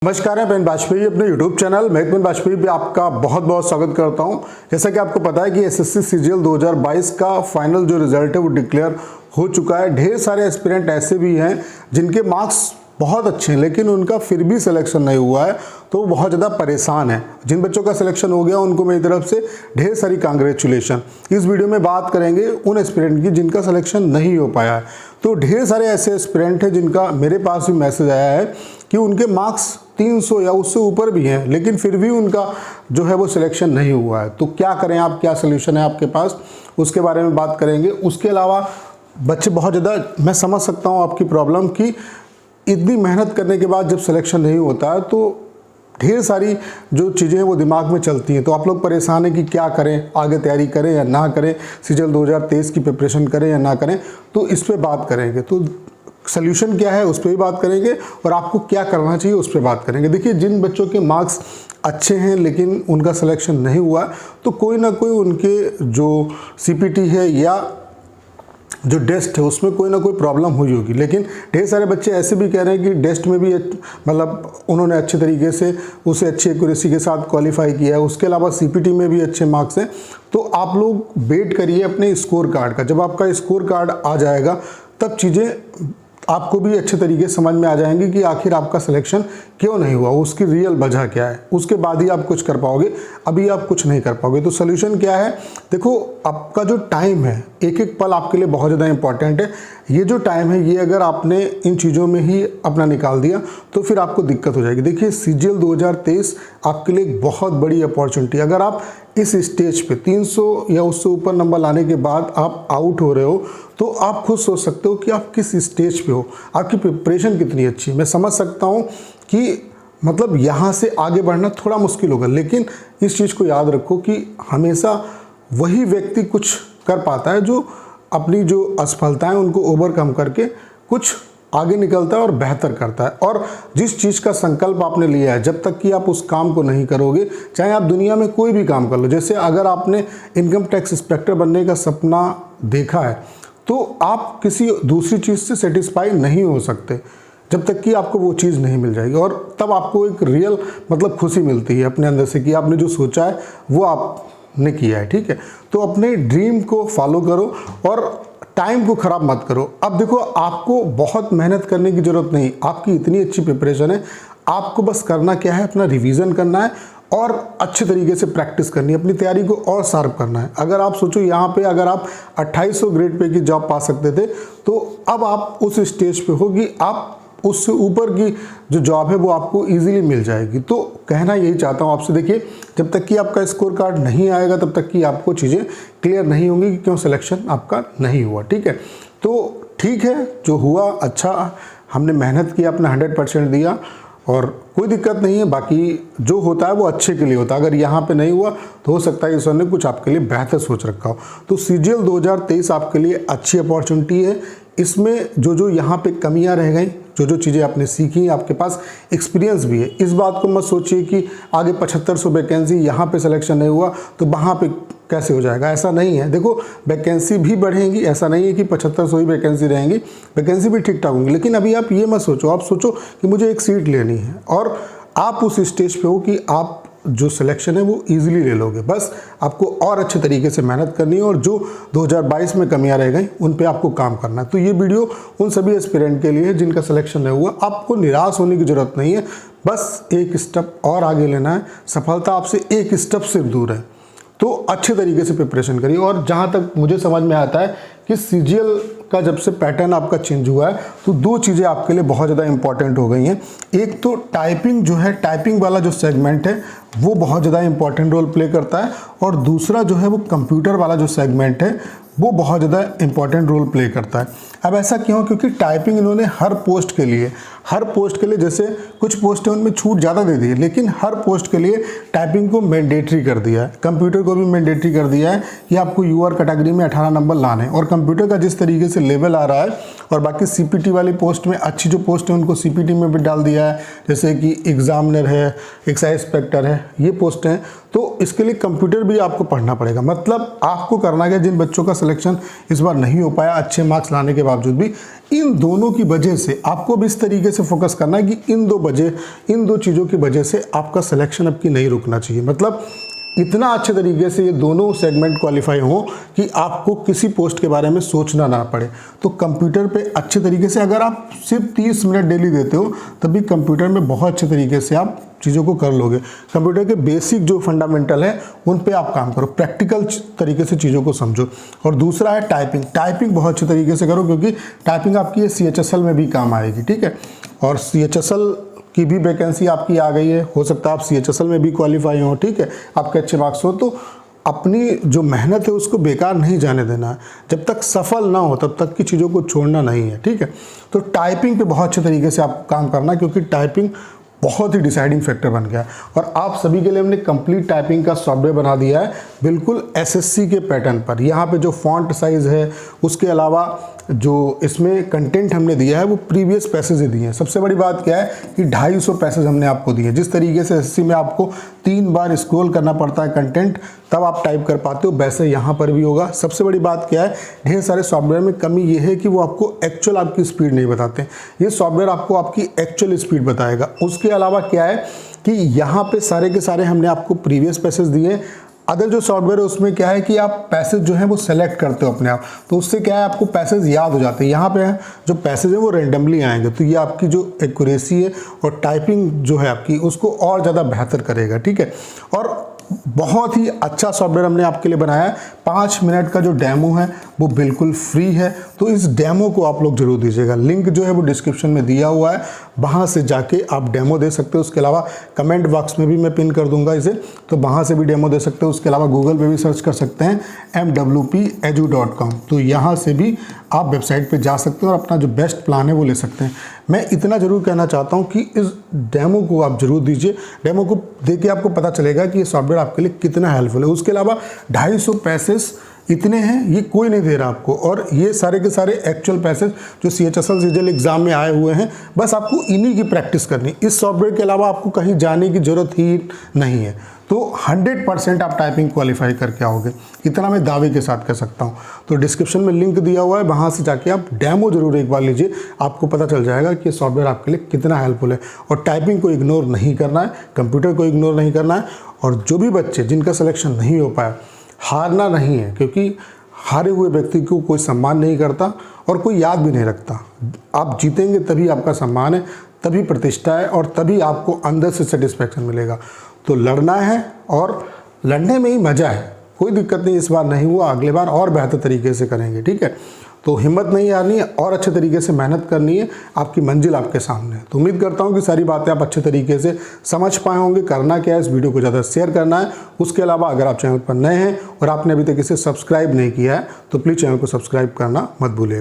नमस्कार, मैं पेन वाजपेयी अपने YouTube चैनल पेन वाजपेयी पे आपका बहुत बहुत स्वागत करता हूं। जैसा कि आपको पता है कि एसएससी सीजीएल 2022 का फाइनल जो रिजल्ट है वो डिक्लेयर हो चुका है। ढेर सारे एस्पिरेंट ऐसे भी हैं जिनके मार्क्स बहुत अच्छे हैं लेकिन उनका फिर भी सिलेक्शन नहीं हुआ है, तो वो बहुत ज़्यादा परेशान है। जिन बच्चों का सिलेक्शन हो गया उनको मेरी तरफ से ढेर सारी कांग्रेचुलेशन। इस वीडियो में बात करेंगे उन एस्पिरेंट की जिनका सिलेक्शन नहीं हो पाया है। तो ढेर सारे ऐसे एस्पिरेंट हैं जिनका मेरे पास भी मैसेज आया है कि उनके मार्क्स 300 या उससे ऊपर भी हैं लेकिन फिर भी उनका जो है वो सिलेक्शन नहीं हुआ है। तो क्या करें आप, क्या सोल्यूशन है आपके पास, उसके बारे में बात करेंगे। उसके अलावा बच्चे बहुत ज़्यादा, मैं समझ सकता हूँ आपकी प्रॉब्लम कि इतनी मेहनत करने के बाद जब सिलेक्शन नहीं होता है तो ढेर सारी जो चीज़ें हैं वो दिमाग में चलती हैं। तो आप लोग परेशान हैं कि क्या करें, आगे तैयारी करें या ना करें, सीजीएल 2023 की प्रिपरेशन करें या ना करें। तो इस पर बात करेंगे, तो सल्यूशन क्या है उस पर भी बात करेंगे और आपको क्या करना चाहिए उस पर बात करेंगे। देखिए, जिन बच्चों के मार्क्स अच्छे हैं लेकिन उनका सिलेक्शन नहीं हुआ तो कोई ना कोई उनके जो सीपीटी है या जो टेस्ट है उसमें कोई ना कोई प्रॉब्लम हुई होगी। लेकिन ढेर सारे बच्चे ऐसे भी कह रहे हैं कि टेस्ट में भी मतलब उन्होंने अच्छे तरीके से उसे अच्छी एक्यूरेसी के साथ क्वालिफाई किया है, उसके अलावा सीपीटी में भी अच्छे मार्क्स हैं। तो आप लोग वेट करिए अपने स्कोर कार्ड का। जब आपका स्कोर कार्ड आ जाएगा तब चीज़ें आपको भी अच्छे तरीके से समझ में आ जाएंगी कि आखिर आपका सिलेक्शन क्यों नहीं हुआ, उसकी रियल वजह क्या है। उसके बाद ही आप कुछ कर पाओगे, अभी आप कुछ नहीं कर पाओगे। तो सोल्यूशन क्या है? देखो, आपका जो टाइम है, एक एक पल आपके लिए बहुत ज़्यादा इंपॉर्टेंट है। ये जो टाइम है ये अगर आपने इन चीज़ों में ही अपना निकाल दिया तो फिर आपको दिक्कत हो जाएगी। देखिए, सीजीएल 2023 आपके लिए एक बहुत बड़ी अपॉर्चुनिटी। अगर आप इस स्टेज पे 300 या उससे ऊपर नंबर लाने के बाद आप आउट हो रहे हो तो आप खुद सोच सकते हो कि आप किस स्टेज पे हो, आपकी प्रिपरेशन कितनी अच्छी। मैं समझ सकता हूँ कि मतलब यहाँ से आगे बढ़ना थोड़ा मुश्किल होगा, लेकिन इस चीज़ को याद रखो कि हमेशा वही व्यक्ति कुछ कर पाता है जो अपनी जो असफलताएं उनको ओवरकम करके कुछ आगे निकलता है और बेहतर करता है। और जिस चीज़ का संकल्प आपने लिया है, जब तक कि आप उस काम को नहीं करोगे, चाहे आप दुनिया में कोई भी काम कर लो, जैसे अगर आपने इनकम टैक्स इंस्पेक्टर बनने का सपना देखा है तो आप किसी दूसरी चीज़ से सेटिस्फाई नहीं हो सकते जब तक कि आपको वो चीज़ नहीं मिल जाएगी। और तब आपको एक रियल मतलब खुशी मिलती है अपने अंदर से कि आपने जो सोचा है वो आपने किया है। ठीक है, तो अपने ड्रीम को फॉलो करो और टाइम को ख़राब मत करो। अब देखो, आपको बहुत मेहनत करने की ज़रूरत नहीं, आपकी इतनी अच्छी प्रिपरेशन है। आपको बस करना क्या है, अपना रिवीजन करना है और अच्छे तरीके से प्रैक्टिस करनी है, अपनी तैयारी को और शार्प करना है। अगर आप सोचो यहाँ पे अगर आप 2800 ग्रेड पे की जॉब पा सकते थे तो अब आप उस स्टेज पे हो कि आप उससे ऊपर की जो जॉब है वो आपको इजीली मिल जाएगी। तो कहना यही चाहता हूँ आपसे, देखिए, जब तक कि आपका स्कोर कार्ड नहीं आएगा तब तक कि आपको चीज़ें क्लियर नहीं होंगी कि क्यों सिलेक्शन आपका नहीं हुआ। ठीक है, तो ठीक है, जो हुआ अच्छा, हमने मेहनत की, अपना 100% दिया और कोई दिक्कत नहीं है। बाकी जो होता है वो अच्छे के लिए होता है। अगर यहाँ पे नहीं हुआ तो हो सकता है ईश्वर ने कुछ आपके लिए बेहतर सोच रखा हो। तो सीजीएल 2023 आपके लिए अच्छी अपॉर्चुनिटी है। इसमें जो जो यहाँ पे कमियाँ रह गई, जो जो चीज़ें आपने सीखी, आपके पास एक्सपीरियंस भी है। इस बात को मत सोचिए कि आगे 7500 वैकेंसी यहाँ पे सिलेक्शन नहीं हुआ तो वहाँ पे कैसे हो जाएगा, ऐसा नहीं है। देखो, वैकेंसी भी बढ़ेंगी, ऐसा नहीं है कि 7500 ही वैकेंसी रहेंगी, वैकेंसी भी ठीक ठाक होंगी। लेकिन अभी आप ये मत सोचो, आप सोचो कि मुझे एक सीट लेनी है और आप उस स्टेज पे हो कि आप जो सिलेक्शन है वो इजीली ले लोगे। बस आपको और अच्छे तरीके से मेहनत करनी है और जो 2022 में कमियां रह गई उन पे आपको काम करना है। तो ये वीडियो उन सभी एस्पिरेंट के लिए है जिनका सिलेक्शन नहीं हुआ। आपको निराश होने की ज़रूरत नहीं है, बस एक स्टेप और आगे लेना है। सफलता आपसे एक स्टेप सिर्फ दूर है। तो अच्छे तरीके से प्रिपरेशन करिए। और जहाँ तक मुझे समझ में आता है कि सीजीएल का जब से पैटर्न आपका चेंज हुआ है तो दो चीज़ें आपके लिए बहुत ज़्यादा इंपॉर्टेंट हो गई हैं। एक तो टाइपिंग जो है, टाइपिंग वाला जो सेगमेंट है वो बहुत ज़्यादा इंपॉर्टेंट रोल प्ले करता है, और दूसरा जो है वो कंप्यूटर वाला जो सेगमेंट है वो बहुत ज़्यादा इंपॉर्टेंट रोल प्ले करता है। अब ऐसा क्यों? क्योंकि टाइपिंग इन्होंने हर पोस्ट के लिए जैसे कुछ पोस्ट है उनमें छूट ज़्यादा दे दी है, लेकिन हर पोस्ट के लिए टाइपिंग को मैंडेटरी कर दिया है। कंप्यूटर को भी मैंडेटरी कर दिया है कि आपको यूआर कैटेगरी में 18 नंबर लाने हैं। और कंप्यूटर का जिस तरीके से लेवल आ रहा है, और बाकी सीपीटी वाली पोस्ट में अच्छी जो पोस्ट है उनको सीपीटी में भी डाल दिया है, जैसे कि एग्जामिनर है, एक्साइज इंस्पेक्टर है, ये पोस्टें हैं, तो इसके लिए कंप्यूटर भी आपको पढ़ना पड़ेगा। मतलब आपको करना क्या, जिन बच्चों का सिलेक्शन इस बार नहीं हो पाया अच्छे मार्क्स लाने के बावजूद भी, इन दोनों की वजह से आपको भी इस तरीके से फोकस करना है कि इन दो चीज़ों की वजह से आपका सिलेक्शन अब की नहीं रुकना चाहिए। मतलब इतना अच्छे तरीके से ये दोनों सेगमेंट क्वालिफाई हो कि आपको किसी पोस्ट के बारे में सोचना ना पड़े। तो कंप्यूटर पे अच्छे तरीके से, अगर आप सिर्फ 30 मिनट डेली देते हो तभी कंप्यूटर में बहुत अच्छे तरीके से आप चीज़ों को कर लोगे। कंप्यूटर के बेसिक जो फंडामेंटल है उन पे आप काम करो, प्रैक्टिकल तरीके से चीज़ों को समझो। और दूसरा है टाइपिंग। टाइपिंग बहुत अच्छे तरीके से करो, क्योंकि टाइपिंग आपकी ये CHSL में भी काम आएगी, ठीक है। और CHSL की भी वैकेंसी आपकी आ गई है, हो सकता है आप CHSL में भी क्वालिफाई हो, ठीक है, आपके अच्छे मार्क्स हो। तो अपनी जो मेहनत है उसको बेकार नहीं जाने देना है। जब तक सफल ना हो तब तक की चीज़ों को छोड़ना नहीं है, ठीक है। तो टाइपिंग पे बहुत अच्छे तरीके से आप काम करना, क्योंकि टाइपिंग बहुत ही डिसाइडिंग फैक्टर बन गया है। और आप सभी के लिए हमने कंप्लीट टाइपिंग का सॉफ्टवेयर बना दिया है, बिल्कुल SSC के पैटर्न पर। यहाँ पे जो फॉन्ट साइज़ है, उसके अलावा जो इसमें कंटेंट हमने दिया है वो प्रीवियस पैसेज दिए हैं। सबसे बड़ी बात क्या है कि 250 पैसेज हमने आपको दिए। जिस तरीके से SSC में आपको 3 बार स्क्रॉल करना पड़ता है कंटेंट, तब आप टाइप कर पाते हो, वैसे यहाँ पर भी होगा। सबसे बड़ी बात क्या है, ढेर सारे सॉफ्टवेयर में कमी ये है कि वो आपको एक्चुअल आपकी स्पीड नहीं बताते। ये सॉफ्टवेयर आपको आपकी एक्चुअल स्पीड बताएगा। उसके अलावा क्या है कि यहाँ पे सारे के सारे हमने आपको प्रीवियस पैसेज दिए। अदर जो सॉफ्टवेयर है उसमें क्या है कि आप पैसेज जो है वो सेलेक्ट करते हो अपने आप, तो उससे क्या है आपको पैसेज याद हो जाते हैं। यहाँ पे जो पैसेज है वो रेंडमली आएंगे, तो ये आपकी जो एक्यूरेसी है और टाइपिंग जो है आपकी उसको और ज़्यादा बेहतर करेगा, ठीक है। और बहुत ही अच्छा सॉफ्टवेयर हमने आपके लिए बनाया है। 5 मिनट का जो डेमो है वो बिल्कुल फ्री है, तो इस डेमो को आप लोग जरूर दीजिएगा। लिंक जो है वो डिस्क्रिप्शन में दिया हुआ है, वहाँ से जाके आप डेमो दे सकते हो। उसके अलावा कमेंट बॉक्स में भी मैं पिन कर दूंगा इसे, तो वहाँ से भी डेमो दे सकते हो। उसके अलावा गूगल पे भी सर्च कर सकते हैं mwpedu.com, तो यहाँ से भी आप वेबसाइट पे जा सकते हो और अपना जो बेस्ट प्लान है वो ले सकते हैं। मैं इतना ज़रूर कहना चाहता हूँ कि इस डेमो को आप जरूर दीजिए। डेमो को देख के आपको पता चलेगा कि ये सॉफ्टवेयर आपके लिए कितना हेल्पफुल है। उसके अलावा 250 पैसेज इतने हैं, ये कोई नहीं दे रहा आपको। और ये सारे के सारे एक्चुअल पैसेज जो CHSL CGL एग्जाम में आए हुए हैं, बस आपको इन्हीं की प्रैक्टिस करनी। इस सॉफ्टवेयर के अलावा आपको कहीं जाने की ज़रूरत ही नहीं है। तो 100% आप टाइपिंग क्वालिफाई करके आओगे, इतना मैं दावे के साथ कह सकता हूँ। तो डिस्क्रिप्शन में लिंक दिया हुआ है, वहाँ से जाके आप डेमो जरूर एक बार लीजिए, आपको पता चल जाएगा कि ये सॉफ्टवेयर आपके लिए कितना हेल्पफुल है। और टाइपिंग को इग्नोर नहीं करना है, कंप्यूटर को इग्नोर नहीं करना है। और जो भी बच्चे जिनका सिलेक्शन नहीं हो पाया, हारना नहीं है, क्योंकि हारे हुए व्यक्ति को कोई सम्मान नहीं करता और कोई याद भी नहीं रखता। आप जीतेंगे तभी आपका सम्मान है, तभी प्रतिष्ठा है, और तभी आपको अंदर से सेटिस्फैक्शन मिलेगा। तो लड़ना है, और लड़ने में ही मज़ा है। कोई दिक्कत नहीं, इस बार नहीं हुआ, अगले बार और बेहतर तरीके से करेंगे, ठीक है। तो हिम्मत नहीं हारनी है और अच्छे तरीके से मेहनत करनी है, आपकी मंजिल आपके सामने है। तो उम्मीद करता हूँ कि सारी बातें आप अच्छे तरीके से समझ पाए होंगे। करना क्या है, इस वीडियो को ज़्यादा शेयर करना है। उसके अलावा अगर आप चैनल पर नए हैं और आपने अभी तक इसे सब्सक्राइब नहीं किया है तो प्लीज़ चैनल को सब्सक्राइब करना मत भूलिएगा।